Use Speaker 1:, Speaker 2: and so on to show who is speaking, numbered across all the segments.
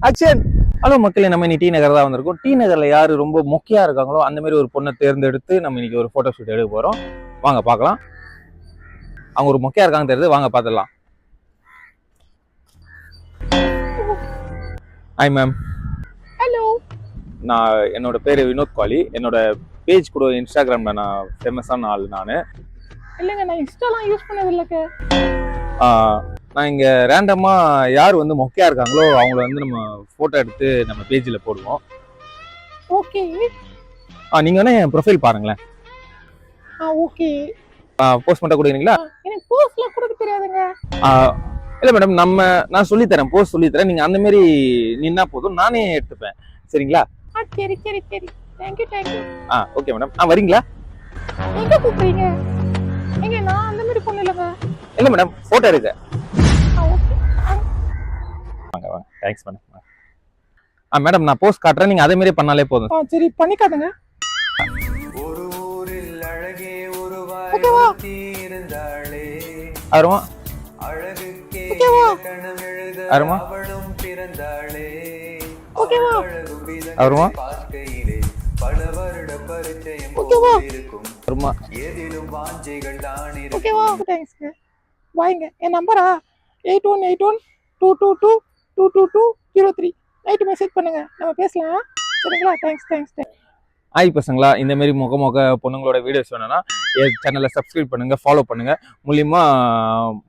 Speaker 1: Action. Hello மக்களே, நம்ம இன்னைக்கு டி நகர் தான் வந்திருக்கோம். டி நகர்ல யாரு ரொம்ப மொக்கையா இருக்காங்களோ அந்த மாதிரி ஒரு பொண்ணை தேர்ந்தெடுத்து நம்ம இன்னைக்கு ஒரு போட்டோ ஷூட் எடுக்க போறோம். வாங்க பார்க்கலாம். அவங்க ஒரு மொக்கையா இருக்காங்க தெரியுது, வாங்க பார்த்துடலாம். Hi ma'am.
Speaker 2: ஹலோ.
Speaker 1: என்னோட பேரு வினோத் காலி. என்னோட பேஜ் கூட இன்ஸ்டாகிராம்ல நான் ஃபேமஸான ஆள் நான்.
Speaker 2: இல்லைங்க, நான் இன்ஸ்டாலாம் யூஸ் பண்ணது இல்லைங்க.
Speaker 1: நான் இங்க ரேண்டமா யார் வந்து மொக்கையா இருக்காங்களோ அவங்கள வந்து நம்ம போட்டோ எடுத்து நம்ம பேஜ்ல போடுவோம்.
Speaker 2: ஓகே.
Speaker 1: நீங்க வேணா என் ப்ரொஃபைல் பாருங்களேன்.
Speaker 2: ஓகே.
Speaker 1: போஸ்ட் பண்ண கொடுக்குறீங்களா?
Speaker 2: எனக்கு போஸ்ட்லாம் கொடுக்க தெரியாதுங்க.
Speaker 1: இல்ல மேடம், நான் சொல்லி தரேன், போஸ்ட் சொல்லி தரேன். நீங்க அந்த மாதிரி நின்னா போதும், நானே எடுத்துப்பேன். சரிங்களா?
Speaker 2: சரி சரி சரி. Thank you.
Speaker 1: Okay madam. வரீங்களா?
Speaker 2: எங்க கூப்பிடுறீங்க? எங்க நான் அந்த மாதிரி பொண்ணு இல்லைங்க.
Speaker 1: இல்ல மேடம், போட்டோ எடுக்க.
Speaker 2: ஓகே.
Speaker 1: வாங்க வாங்க. Thanks madam. மேடம், நான் போஸ்ட் காட்டுறேன், நீங்க அதே மாதிரி பண்ணாலே போதும்.
Speaker 2: சரி, பண்ணிக்காதுங்க.
Speaker 3: ஒரு ஊரில் அழகே
Speaker 2: ஓகேவா?
Speaker 1: அருமா
Speaker 3: அழகுக்கே கணம் எழுத
Speaker 1: அருமா
Speaker 3: அவளும் பிறந்தாளே.
Speaker 2: ஓகேவா?
Speaker 1: அருமா
Speaker 3: பார்க்கையிலே பல வருட பரிச்சயம்
Speaker 2: ஓகேவா?
Speaker 3: இருக்கும்.
Speaker 1: அருமா
Speaker 3: எதிலும் வாஞ்சைகள் தான்
Speaker 2: ஓகேவா? தேங்க்ஸ்ங்க. வாங்க. என் நம்பரா 8181222223. நைட் மெசேஜ் பண்ணுங்க, நம்ம பேசலாம். சரிங்களா? தேங்க்ஸ்.
Speaker 1: ஆய் பசங்களா, இந்த மாதிரி முக பொண்ணுங்களோட வீடியோஸ் வேணும்னா என் சேனலை சப்ஸ்கிரைப் பண்ணுங்க, ஃபாலோ பண்ணுங்க.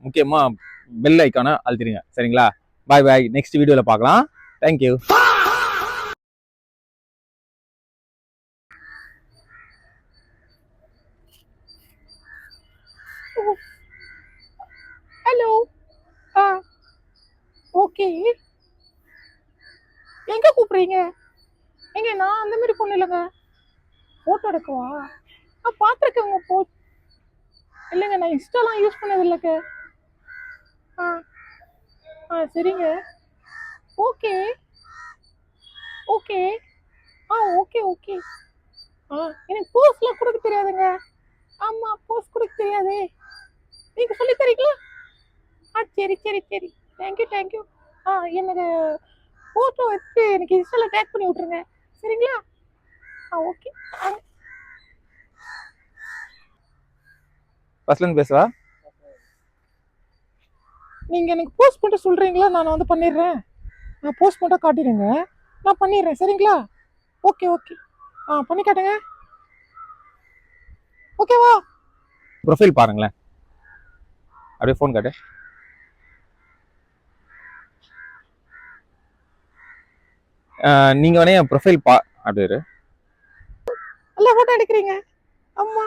Speaker 1: முக்கியமா பெல் ஐக்கானை அழுத்திடுங்க. சரிங்களா? பாய். நெக்ஸ்ட் வீடியோல பார்க்கலாம். தேங்க்யூ.
Speaker 2: ஹலோ. ஓகே. எங்க கூப்பிடுறீங்க? எங்க நான் அந்த மாதிரி பொண்ணு இல்லைங்க. போட்டோ எடுக்கவா? பார்த்துருக்கேன் உங்க இல்லைங்க, நான் இன்ஸ்டாலாம் யூஸ் பண்ணது இல்லைங்க. சரிங்க. ஓகே. ஓகே. ஓகே. எனக்கு போஸ்ட்லாம் கொடுக்க தெரியாதுங்க. ஆமா, போஸ்ட் கொடுக்க தெரியாதே. நீங்க சொல்லி தரீங்களா? சரி. தேங்க்யூ. எனக்கு போட்டோ எடுத்து எனக்கு இன்ஸ்டால டேக் பண்ணி விட்டுருங்க. சரிங்களா? ஓகே.
Speaker 1: ஃபர்ஸ்ட்ல பேசுவா.
Speaker 2: நீங்க எனக்கு போஸ்ட் பண்ணிட்டு சொல்றீங்களா? நான் வந்து பண்ணிடுறேன். நான் போஸ்ட் பண்ணிட்டா காட்டிடுங்க, நான் பண்ணிடுறேன். சரிங்களா? ஓகே. பண்ணி காட்டுங்க. ஓகேவா?
Speaker 1: ப்ரொஃபைல் பாருங்களேன். அப்படியே ஃபோன் காட்டு. நீங்க வேணா என் ப்ரொஃபைல் அப்படியே இரு.
Speaker 2: நல்லா போட்டோ எடுக்கிறீங்க. அம்மா.